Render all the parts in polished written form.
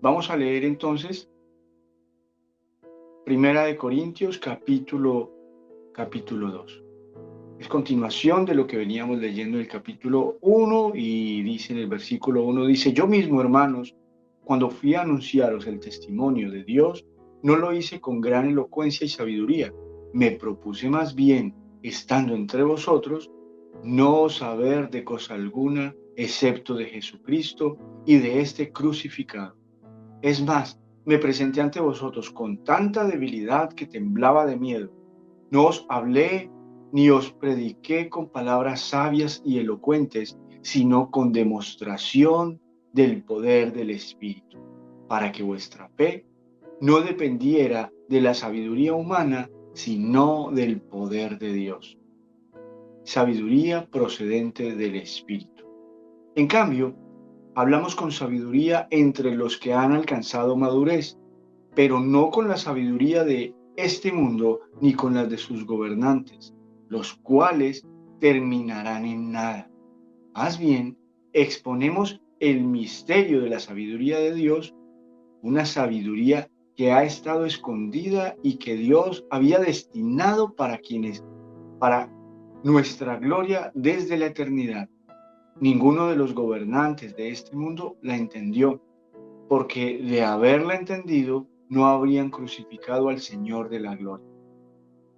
Vamos a leer entonces Primera de Corintios capítulo 2. Es continuación de lo que veníamos leyendo en el capítulo 1 y dice en el versículo 1, dice, yo mismo, hermanos, cuando fui a anunciaros el testimonio de Dios, no lo hice con gran elocuencia y sabiduría. Me propuse más bien, estando entre vosotros, no saber de cosa alguna, excepto de Jesucristo y de este crucificado. Es más, me presenté ante vosotros con tanta debilidad que temblaba de miedo. No os hablé ni os prediqué con palabras sabias y elocuentes, sino con demostración del poder del Espíritu, para que vuestra fe no dependiera de la sabiduría humana, sino del poder de Dios. Sabiduría procedente del Espíritu. En cambio, hablamos con sabiduría entre los que han alcanzado madurez, pero no con la sabiduría de este mundo ni con las de sus gobernantes, los cuales terminarán en nada. Más bien, exponemos el misterio de la sabiduría de Dios, una sabiduría que ha estado escondida y que Dios había destinado para nuestra gloria desde la eternidad. Ninguno de los gobernantes de este mundo la entendió, porque de haberla entendido, no habrían crucificado al Señor de la gloria.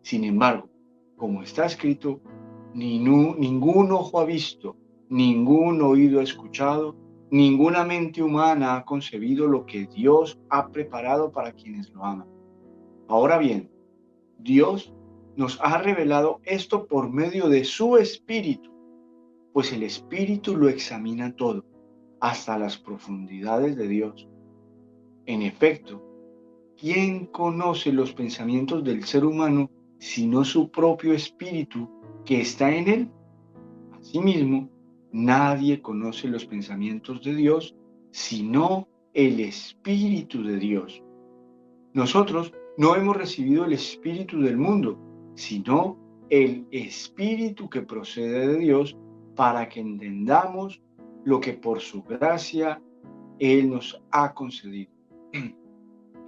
Sin embargo, como está escrito, ningún ojo ha visto, ningún oído ha escuchado, ninguna mente humana ha concebido lo que Dios ha preparado para quienes lo aman. Ahora bien, Dios nos ha revelado esto por medio de su Espíritu, pues el Espíritu lo examina todo, hasta las profundidades de Dios. En efecto, ¿quién conoce los pensamientos del ser humano sino su propio espíritu que está en él? Asimismo, nadie conoce los pensamientos de Dios sino el Espíritu de Dios. Nosotros no hemos recibido el Espíritu del mundo, sino el Espíritu que procede de Dios, para que entendamos lo que por su gracia Él nos ha concedido.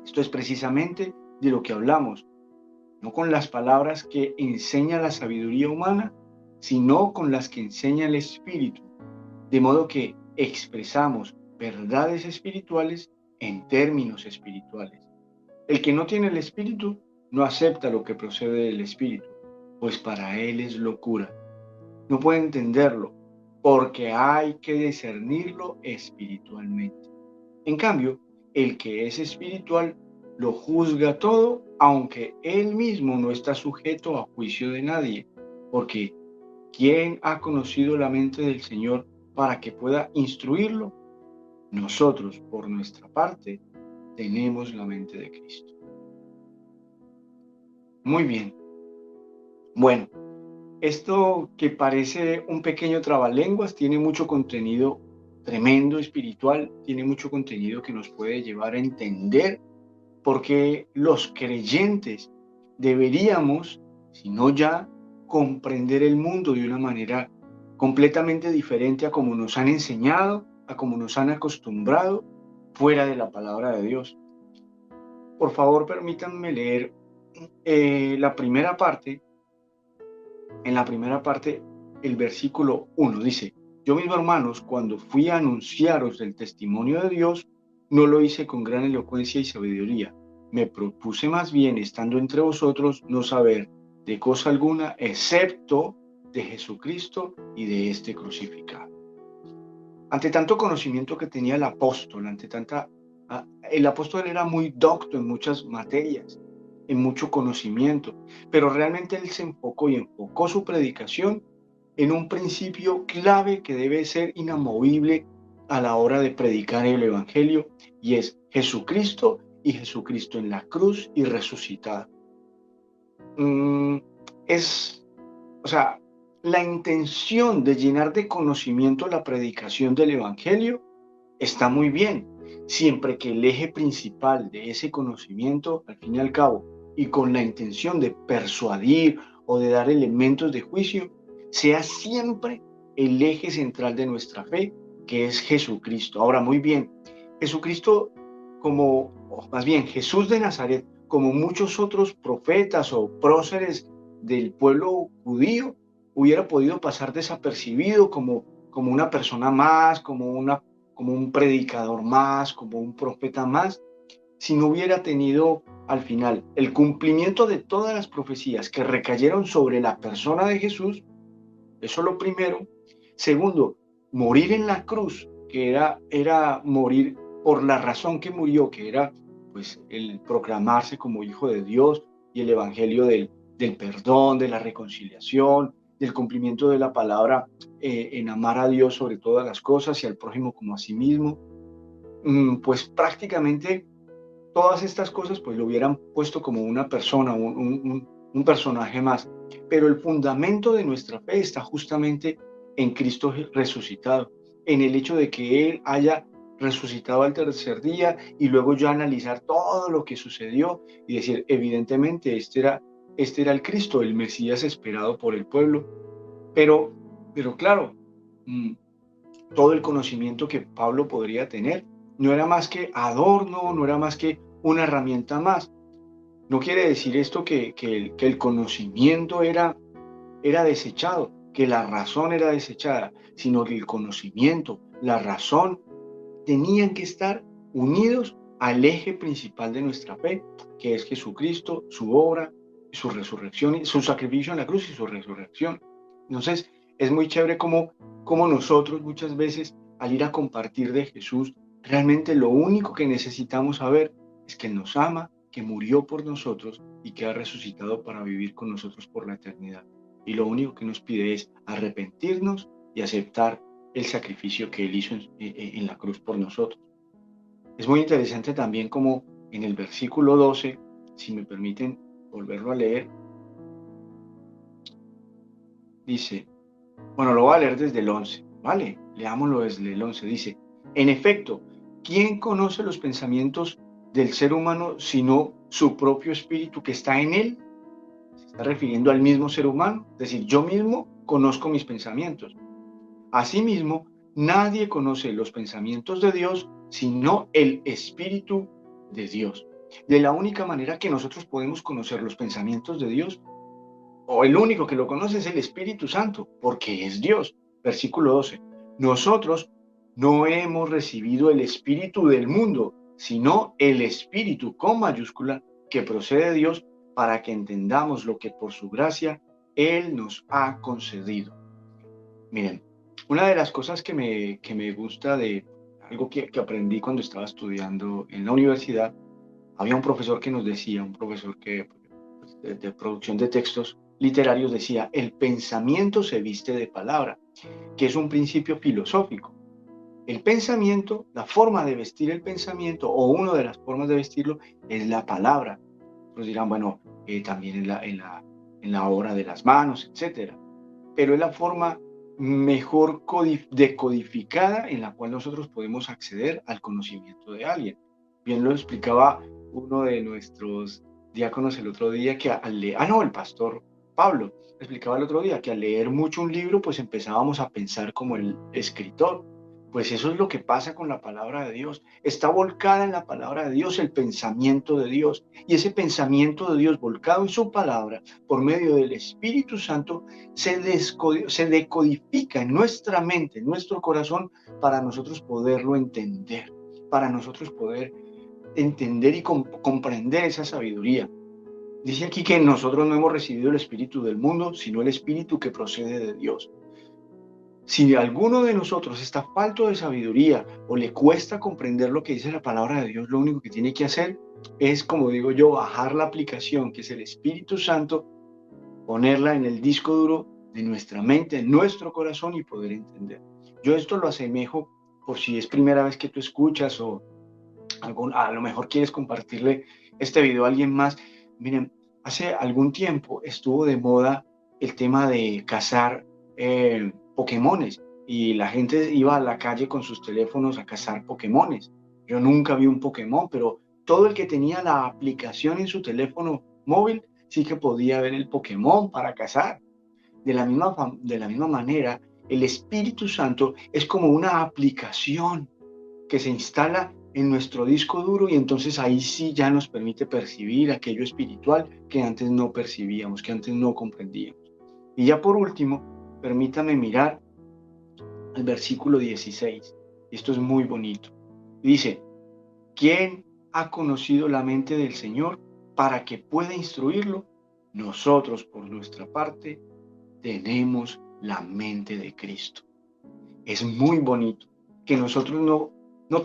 Esto es precisamente de lo que hablamos, no con las palabras que enseña la sabiduría humana, sino con las que enseña el Espíritu, de modo que expresamos verdades espirituales en términos espirituales. El que no tiene el Espíritu no acepta lo que procede del Espíritu, pues para él es locura. No puede entenderlo, porque hay que discernirlo espiritualmente. En cambio, el que es espiritual lo juzga todo, aunque él mismo no está sujeto a juicio de nadie, porque ¿quién ha conocido la mente del Señor para que pueda instruirlo? Nosotros, por nuestra parte, tenemos la mente de Cristo. Muy bien. Bueno, esto que parece un pequeño trabalenguas tiene mucho contenido tremendo espiritual, tiene mucho contenido que nos puede llevar a entender porque los creyentes deberíamos, si no ya, comprender el mundo de una manera completamente diferente a como nos han enseñado, a como nos han acostumbrado, fuera de la palabra de Dios. Por favor, permítanme leer la primera parte. En la primera parte, el versículo 1 dice, yo mismo, hermanos, cuando fui a anunciaros el testimonio de Dios, no lo hice con gran elocuencia y sabiduría. Me propuse más bien, estando entre vosotros, no saber de cosa alguna, excepto de Jesucristo y de este crucificado. Ante tanto conocimiento que tenía el apóstol, el apóstol era muy docto en muchas materias, en mucho conocimiento, pero realmente él se enfocó su predicación en un principio clave que debe ser inamovible a la hora de predicar el evangelio, y es Jesucristo y Jesucristo en la cruz y resucitado. Es, o sea, la intención de llenar de conocimiento la predicación del evangelio está muy bien, siempre que el eje principal de ese conocimiento, al fin y al cabo, y con la intención de persuadir o de dar elementos de juicio, sea siempre el eje central de nuestra fe, que es Jesucristo. Ahora, muy bien, Jesucristo como, o más bien Jesús de Nazaret, como muchos otros profetas o próceres del pueblo judío, hubiera podido pasar desapercibido como una persona más, como un predicador más, como un profeta más, si no hubiera tenido al final el cumplimiento de todas las profecías que recayeron sobre la persona de Jesús. Eso lo primero. Segundo, morir en la cruz, que era morir por la razón que murió, que era pues el proclamarse como hijo de Dios y el evangelio del perdón, de la reconciliación, del cumplimiento de la palabra, en amar a Dios sobre todas las cosas y al prójimo como a sí mismo. Pues prácticamente todas estas cosas pues lo hubieran puesto como una persona, un personaje más. Pero el fundamento de nuestra fe está justamente en Cristo resucitado, en el hecho de que Él haya resucitado al tercer día y luego ya analizar todo lo que sucedió y decir, evidentemente, este era el Cristo, el Mesías esperado por el pueblo. Pero, pero claro, mm, todo el conocimiento que Pablo podría tener no era más que adorno, no era más que una herramienta más. No quiere decir esto que el conocimiento era desechado, que la razón era desechada, sino que el conocimiento, la razón, tenían que estar unidos al eje principal de nuestra fe, que es Jesucristo, su obra, su resurrección, su sacrificio en la cruz y su resurrección. Entonces, es muy chévere como nosotros muchas veces, al ir a compartir de Jesús, realmente lo único que necesitamos saber es que Él nos ama, que murió por nosotros y que ha resucitado para vivir con nosotros por la eternidad. Y lo único que nos pide es arrepentirnos y aceptar el sacrificio que Él hizo en la cruz por nosotros. Es muy interesante también como en el versículo 12, si me permiten volverlo a leer, dice, bueno, lo voy a leer desde el 11, ¿vale? Leámoslo desde el 11, dice, en efecto, ¿quién conoce los pensamientos del ser humano sino su propio espíritu que está en él? Se está refiriendo al mismo ser humano, es decir, yo mismo conozco mis pensamientos. Asimismo, nadie conoce los pensamientos de Dios sino el Espíritu de Dios. De la única manera que nosotros podemos conocer los pensamientos de Dios, o el único que lo conoce es el Espíritu Santo, porque es Dios. Versículo 12. Nosotros no hemos recibido el Espíritu del mundo, sino el Espíritu con mayúscula que procede de Dios para que entendamos lo que por su gracia Él nos ha concedido. Miren, una de las cosas que me gusta de algo que aprendí cuando estaba estudiando en la universidad, había un profesor que nos decía, un profesor que pues, de producción de textos literarios decía, el pensamiento se viste de palabra, que es un principio filosófico. El pensamiento, la forma de vestir el pensamiento o una de las formas de vestirlo es la palabra. Nos dirán, bueno, también en la obra de las manos, etcétera, pero es la forma mejor decodificada en la cual nosotros podemos acceder al conocimiento de alguien. Bien lo explicaba uno de nuestros diáconos el otro día que al leer, no, el pastor Pablo, explicaba el otro día que al leer mucho un libro, pues empezábamos a pensar como el escritor. Pues eso es lo que pasa con la palabra de Dios. Está volcada en la palabra de Dios el pensamiento de Dios. Y ese pensamiento de Dios volcado en su palabra, por medio del Espíritu Santo, se decodifica en nuestra mente, en nuestro corazón, para nosotros poderlo entender, para nosotros poder entender y comprender esa sabiduría. Dice aquí que nosotros no hemos recibido el espíritu del mundo, sino el espíritu que procede de Dios. Si alguno de nosotros está falto de sabiduría o le cuesta comprender lo que dice la palabra de Dios, lo único que tiene que hacer es, como digo yo, bajar la aplicación, que es el Espíritu Santo, ponerla en el disco duro de nuestra mente, en nuestro corazón y poder entender. Yo esto lo asemejo por si es primera vez que tú escuchas o a lo mejor quieres compartirle este video a alguien más. Miren, hace algún tiempo estuvo de moda el tema de cazar Pokémones y la gente iba a la calle con sus teléfonos a cazar Pokémones. Yo nunca vi un Pokémon, pero todo el que tenía la aplicación en su teléfono móvil sí que podía ver el Pokémon para cazar. De la misma manera, el Espíritu Santo es como una aplicación que se instala en nuestro disco duro y entonces ahí sí ya nos permite percibir aquello espiritual que antes no percibíamos, que antes no comprendíamos. Y ya por último, permítame mirar al versículo 16. Y esto es muy bonito. Dice, ¿quién ha conocido la mente del Señor para que pueda instruirlo? Nosotros, por nuestra parte, tenemos la mente de Cristo. Es muy bonito que nosotros no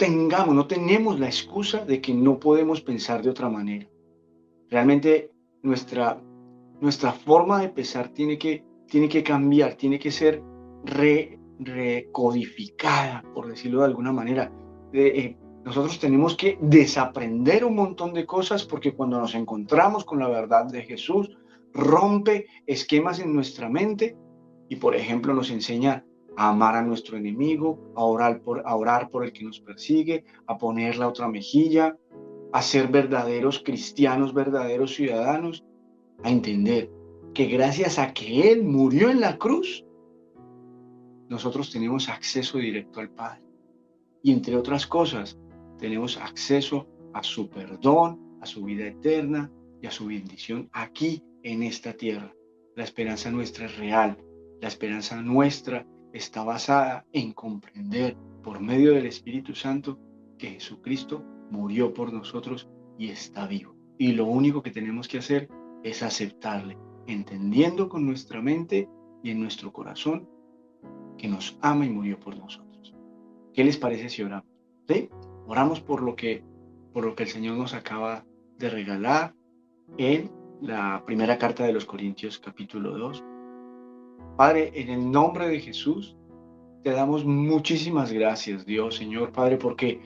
tenemos la excusa de que no podemos pensar de otra manera. Realmente nuestra, nuestra forma de pensar tiene que cambiar, tiene que ser recodificada, por decirlo de alguna manera. Nosotros tenemos que desaprender un montón de cosas porque cuando nos encontramos con la verdad de Jesús, rompe esquemas en nuestra mente y, por ejemplo, nos enseña a amar a nuestro enemigo, a orar por el que nos persigue, a poner la otra mejilla, a ser verdaderos cristianos, verdaderos ciudadanos, a entender que gracias a que Él murió en la cruz, nosotros tenemos acceso directo al Padre. Y entre otras cosas, tenemos acceso a su perdón, a su vida eterna y a su bendición aquí en esta tierra. La esperanza nuestra es real. La esperanza nuestra está basada en comprender por medio del Espíritu Santo que Jesucristo murió por nosotros y está vivo. Y lo único que tenemos que hacer es aceptarle, entendiendo con nuestra mente y en nuestro corazón que nos ama y murió por nosotros. ¿Qué les parece si oramos? ¿Sí? Oramos por lo que el Señor nos acaba de regalar en la primera carta de los Corintios, capítulo 2. Padre, en el nombre de Jesús, te damos muchísimas gracias, Dios, Señor, Padre, porque,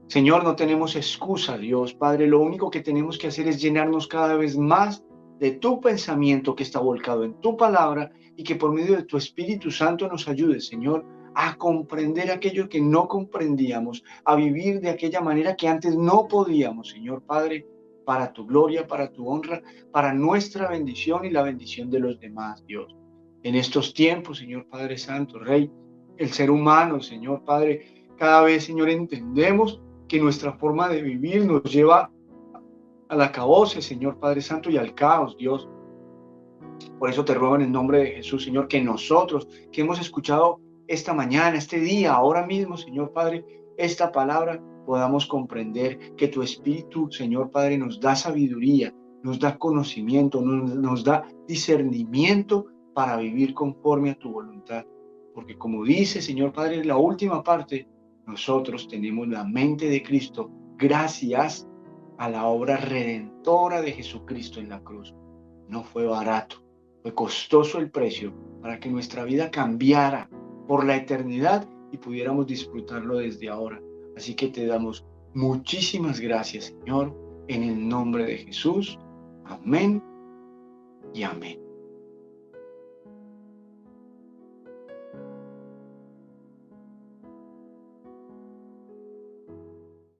Señor, no tenemos excusa, Dios, Padre, lo único que tenemos que hacer es llenarnos cada vez más de tu pensamiento que está volcado en tu palabra y que por medio de tu Espíritu Santo nos ayude, Señor, a comprender aquello que no comprendíamos, a vivir de aquella manera que antes no podíamos, Señor Padre, para tu gloria, para tu honra, para nuestra bendición y la bendición de los demás, Dios. En estos tiempos, Señor Padre Santo, Rey, el ser humano, Señor Padre, cada vez, Señor, entendemos que nuestra forma de vivir nos lleva al acabose, Señor Padre Santo, y al caos, Dios. Por eso te ruego en el nombre de Jesús, Señor, que nosotros que hemos escuchado esta mañana, este día, ahora mismo, Señor Padre, esta palabra, podamos comprender que tu Espíritu, Señor Padre, nos da sabiduría, nos da conocimiento, nos da discernimiento para vivir conforme a tu voluntad. Porque como dice, Señor Padre, en la última parte, nosotros tenemos la mente de Cristo gracias a la obra redentora de Jesucristo en la cruz. No fue barato, fue costoso el precio para que nuestra vida cambiara por la eternidad y pudiéramos disfrutarlo desde ahora. Así que te damos muchísimas gracias, Señor, en el nombre de Jesús. Amén y amén.